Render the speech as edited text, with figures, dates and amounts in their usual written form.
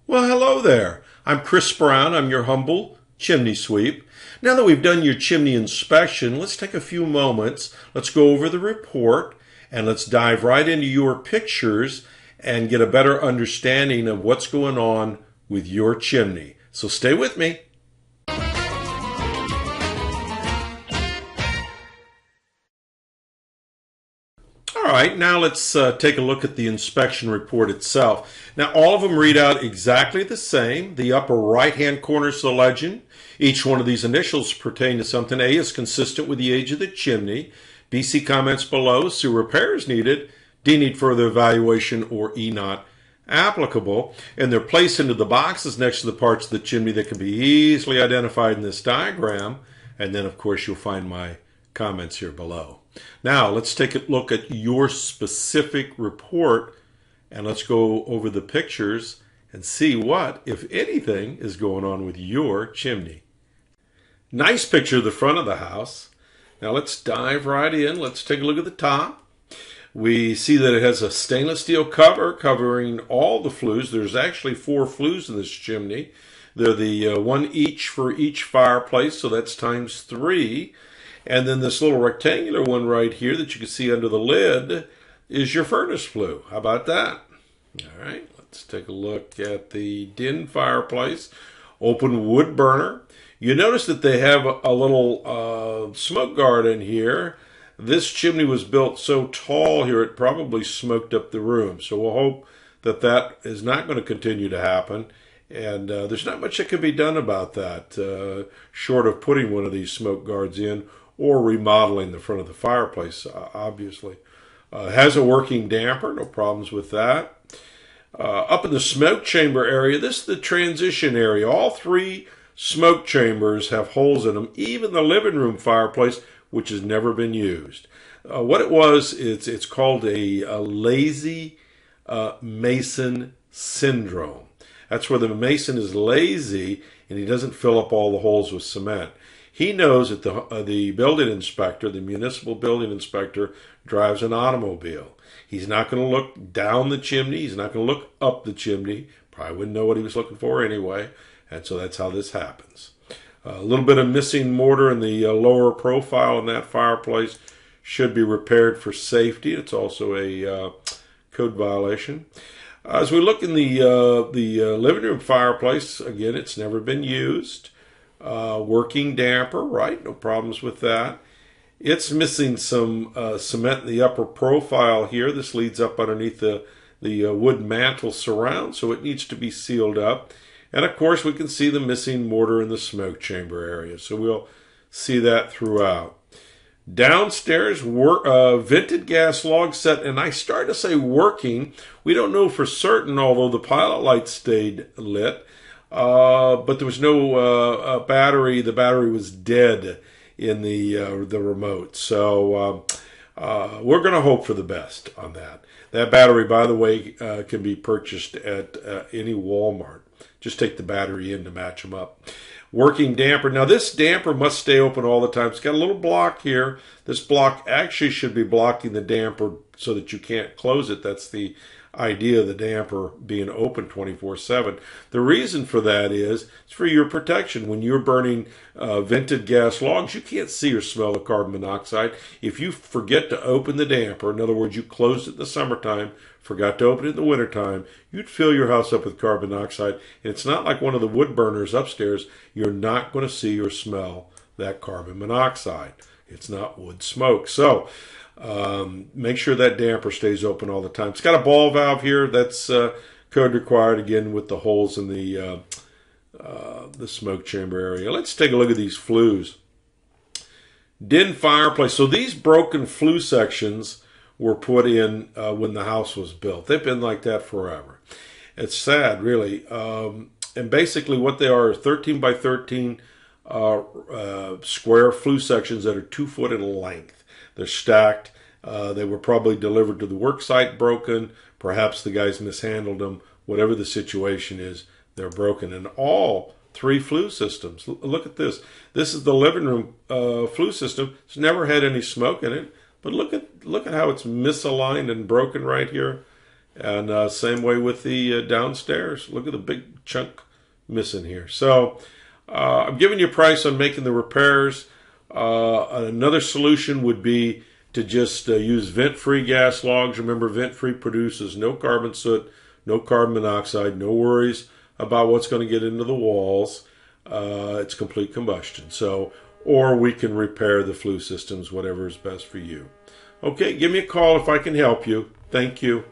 Well, hello there. I'm Chris Brown. I'm your humble chimney sweep. Now that we've done your chimney inspection, let's take a few moments. Let's go over the report and let's dive right into your pictures and get a better understanding of what's going on with your chimney. So stay with me. All right, now let's take a look at the inspection report itself. Now, all of them read out exactly the same. The upper right-hand corner is the legend. Each one of these initials pertain to something. A is consistent with the age of the chimney. B, see comments below. C, repairs needed. D, need further evaluation. Or E, not applicable. And they're placed into the boxes next to the parts of the chimney that can be easily identified in this diagram. And then, of course, you'll find my comments here below. Now, let's take a look at your specific report and let's go over the pictures and see what, if anything, is going on with your chimney. Nice picture of the front of the house. Now, let's dive right in. Let's take a look at the top. We see that it has a stainless steel cover covering all the flues. There's actually 4 flues in this chimney. They're the one each for each fireplace, so that's times 3. And then this little rectangular one right here that you can see under the lid is your furnace flue. How about that? All right, let's take a look at the den fireplace. Open wood burner. You notice that they have a little smoke guard in here. This chimney was built so tall here it probably smoked up the room. So we'll hope that that is not going to continue to happen. And there's not much that can be done about that, short of putting one of these smoke guards in or remodeling the front of the fireplace, obviously. Has a working damper, no problems with that. Up in the smoke chamber area, this is the transition area. All 3 smoke chambers have holes in them, even the living room fireplace, which has never been used. What it was, it's called a lazy mason syndrome. That's where the mason is lazy and he doesn't fill up all the holes with cement. He knows that the building inspector, the municipal building inspector, drives an automobile. He's not going to look down the chimney. He's not going to look up the chimney. Probably wouldn't know what he was looking for anyway. And so that's how this happens. A little bit of missing mortar in the lower profile in that fireplace should be repaired for safety. It's also a code violation. As we look in the living room fireplace, again, it's never been used. Working damper, right? No problems with that. It's missing some cement in the upper profile here. This leads up underneath the wood mantle surround, so it needs to be sealed up. And of course, we can see the missing mortar in the smoke chamber area, so we'll see that throughout. Downstairs, vented gas log set, and I started to say working. We don't know for certain, although the pilot light stayed lit. But there was no battery. The battery was dead in the remote. So we're going to hope for the best on that. That battery, by the way, can be purchased at any Walmart. Just take the battery in to match them up. Working damper. Now this damper must stay open all the time. It's got a little block here. This block actually should be blocking the damper so that you can't close it. That's the idea of the damper being open 24/7. The reason for that is it's for your protection. When you're burning vented gas logs, you can't see or smell the carbon monoxide. If you forget to open the damper, in other words, you closed it in the summertime, forgot to open it in the wintertime, you'd fill your house up with carbon monoxide. And it's not like one of the wood burners upstairs. You're not going to see or smell that carbon monoxide. It's not wood smoke. So make sure that damper stays open all the time. It's got a ball valve here. That's code required, again, with the holes in the smoke chamber area. Let's take a look at these flues. Den fireplace. So these broken flue sections were put in when the house was built. They've been like that forever. It's sad, really. And basically what they are 13 by 13 square flue sections that are 2 foot in length. They're stacked. They were probably delivered to the work site broken. Perhaps the guys mishandled them. Whatever the situation is, they're broken. And all 3 flue systems. Look at this. This is the living room flue system. It's never had any smoke in it. But look at how it's misaligned and broken right here. And same way with the downstairs. Look at the big chunk missing here. So I'm giving you a price on making the repairs. Another solution would be to just use vent-free gas logs. Remember, vent-free produces no carbon soot, no carbon monoxide, no worries about what's going to get into the walls. It's complete combustion. So, or we can repair the flue systems, whatever is best for you. Okay, give me a call if I can help you. Thank you.